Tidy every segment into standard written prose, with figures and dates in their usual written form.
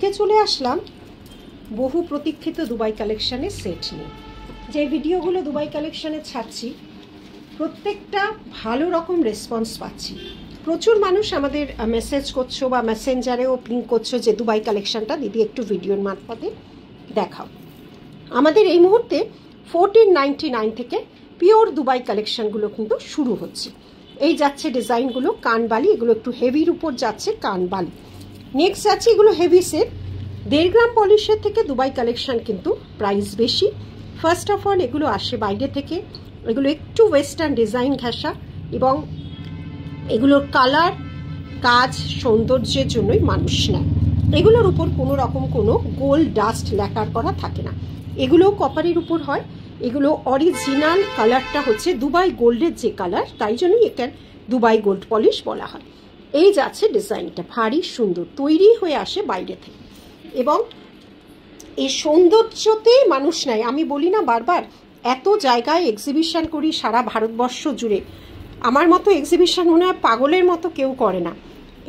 আজকে চলে আসলাম বহু প্রতীক্ষিত দুবাই কালেকশনের সেট নিয়ে। যে ভিডিওগুলো দুবাই কালেকশনে ছাড়ছি প্রত্যেকটা ভালো রকম রেসপন্স পাচ্ছি। প্রচুর মানুষ আমাদের মেসেজ করছো বা মেসেঞ্জারেও পিং করছো যে দুবাই কালেকশনটা দিদি একটু ভিডিওর মারফতে দেখাও। আমাদের এই মুহূর্তে 1499 থেকে পিওর দুবাই কালেকশনগুলো কিন্তু শুরু হচ্ছে। এই যাচ্ছে ডিজাইনগুলো কানবালি, এগুলো একটু হেভির উপর যাচ্ছে কানবালি। নেক্সট যাচ্ছে এগুলো হেভি সেট, 1.5 গ্রাম পলিশের থেকে দুবাই কালেকশন কিন্তু প্রাইস বেশি। ফার্স্ট অফ অল এগুলো আসে বাইরে থেকে, এগুলো একটু ওয়েস্টার্ন ডিজাইন ঘেঁষা এবং এগুলোর কালার কাজ সৌন্দর্যের জন্যই মানুষ নেয়। এগুলোর উপর কোনো রকম কোনো গোল্ড ডাস্ট ল্যাকার করা থাকে না, এগুলো কপারের উপর হয়। এগুলো অরিজিনাল কালারটা হচ্ছে দুবাই গোল্ডের যে কালার, তাই জন্যই একে দুবাই গোল্ড পলিশ বলা হয়। এই যাচ্ছে ডিজাইনটা ভারী সুন্দর, তৈরি হয়ে আসে বাইরে থেকে এবং এই সৌন্দর্যতে মানুষ নেয়। আমি বলি না বারবার, এত জায়গায় এক্সিবিশন করি সারা ভারতবর্ষ জুড়ে, আমার মতো এক্সিবিশন মনে হয় পাগলের মতো কেউ করে না।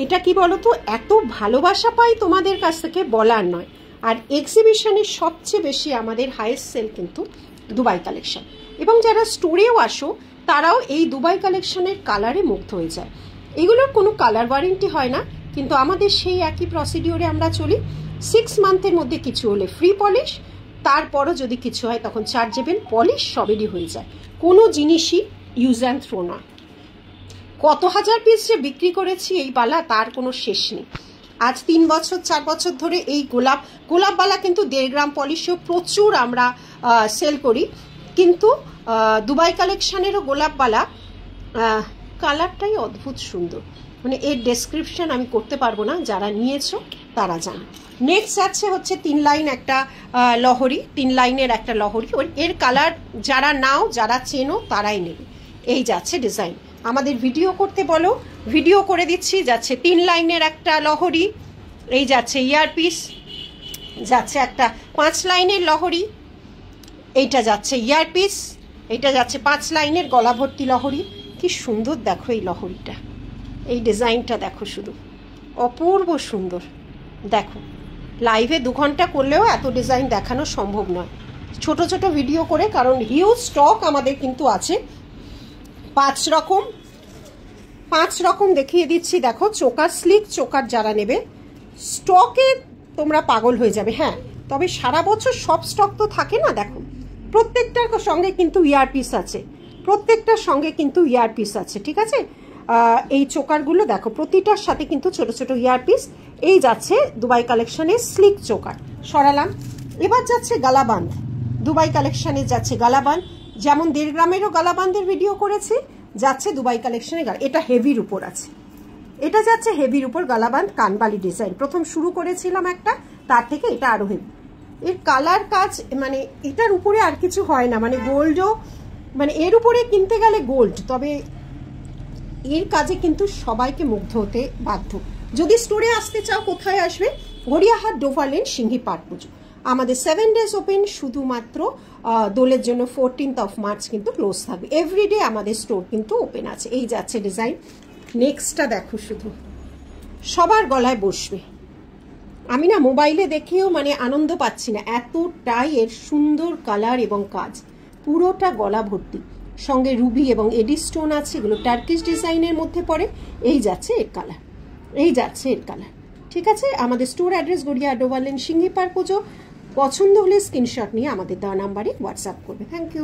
এটা কি বলতো, এত ভালোবাসা পাই তোমাদের কাছ থেকে বলার নয়। আর এক্সিবিশনের সবচেয়ে বেশি আমাদের হাইয়েস্ট সেল কিন্তু দুবাই কালেকশন, এবং যারা স্টোরেও আসো তারাও এই দুবাই কালেকশনের কালারে মুগ্ধ হয়ে যায়। এগুলোর কোনো কালার ওয়ারেন্টি হয় না, কিন্তু আমাদের সেই একই প্রসিডিওরে আমরা চলি। 6 মান্থের মধ্যে কিছু হলে ফ্রি পলিশ, তারপরও যদি কিছু হয় তখন চার্জেবল পলিশ সবেরই হয়ে যায়। কোনো জিনিসই ইউজ অ্যান্ড থ্রো না। কত হাজার পিস যে বিক্রি করেছি এই বালা তার কোনো শেষ নেই। আজ 3 বছর 4 বছর ধরে এই গোলাপ বালা কিন্তু 1.5 গ্রাম পলিশও প্রচুর আমরা সেল করি, কিন্তু দুবাই কালেকশনেরও গোলাপ বালা কালারটাই অদ্ভুত সুন্দর, মানে এর ডেসক্রিপশন আমি করতে পারবো না, যারা নিয়েছো তারা জানো। নেক্সট যাচ্ছে হচ্ছে 3 লাইন একটা লহরি, 3 লাইনের একটা লহরি। এর কালার যারা নাও যারা চেনো তারাই নেবে। এই যাচ্ছে ডিজাইন, আমাদের ভিডিও করতে বলো ভিডিও করে দিচ্ছি। যাচ্ছে 3 লাইনের একটা লহরি, এই যাচ্ছে ইয়ারপিস, যাচ্ছে একটা 5 লাইনের লহরি, এইটা যাচ্ছে ইয়ারপিস, এইটা যাচ্ছে 5 লাইনের গলা ভর্তি লহরি। কি সুন্দর দেখো এই লহরিটা, এই ডিজাইনটা দেখো, শুধু অপূর্ব সুন্দর। দেখো লাইভে 2 ঘন্টা করলেও এত ডিজাইন দেখানো সম্ভব নয়, ছোট ছোট ভিডিও করে, কারণ হিউজ স্টক আমাদের কিন্তু আছে। 5 রকম দেখিয়ে দিচ্ছি। দেখো চোকার স্লিক, চোকার যারা নেবে স্টকে তোমরা পাগল হয়ে যাবে। হ্যাঁ, তবে সারা বছর সব স্টক তো থাকে না। দেখো প্রত্যেকটার সঙ্গে কিন্তু ইয়ারপিস আছে, প্রত্যেকটার সঙ্গে কিন্তু ইয়ারপিস আছে, ঠিক আছে। এই চোকারগুলো দেখো প্রতিটার সাথে কিন্তু ছোট ছোট ইয়ারপিস। এই যাচ্ছে দুবাই কালেকশনের স্লিক চোকার, সরালাম। এবার যাচ্ছে গালাবান্ধ, দুবাই কালেকশনে যাচ্ছে গালাবান্ধ, যেমন 1.5 গ্রামেরও গালাবান্ধের ভিডিও করেছি, যাচ্ছে দুবাই কালেকশনে। এটা হেভির উপর আছে, এটা যাচ্ছে হেভির উপর গালাবান্ধ কানবালি ডিজাইন। প্রথম শুরু করেছিলাম একটা, তার থেকে এটা আরো হেভি। এর কালার কাজ মানে এটার উপরে আর কিছু হয় না, মানে গোল্ডও, মানে এর উপরে কিনতে গেলে গোল্ড, তবে এর কাজে কিন্তু সবাইকে মুগ্ধ হতে বাধ্য। যদি স্টোরে আসতে চাও কোথায় আসবে? Gariahat Dover lane Singhi park পুজো। আমাদের 7 ডেজ ওপেন, শুধুমাত্র দোলের জন্য 14th মার্চ কিন্তু ক্লোজ থাকবে। এভরিডে আমাদের স্টোর কিন্তু ওপেন আছে। এই যাচ্ছে ডিজাইন। নেক্সটটা দেখো, শুধু সবার গলায় বসবে। আমি না মোবাইলে দেখেও মানে আনন্দ পাচ্ছি না, এতটাই এর সুন্দর কালার এবং কাজ, পুরোটা গলা ভর্তি, সঙ্গে রুবি এবং এডি স্টোন আছে, এগুলো টার্কিশ ডিজাইনের মধ্যে পড়ে। এই যাচ্ছে এর কালার, এই যাচ্ছে এর কালার, ঠিক আছে। আমাদের store address Garia Dover lane Singhi park পুজো। পছন্দ হলে স্ক্রিনশট নিয়ে আমাদের দেওয়া নাম্বারে হোয়াটসঅ্যাপ করবে। Thank you.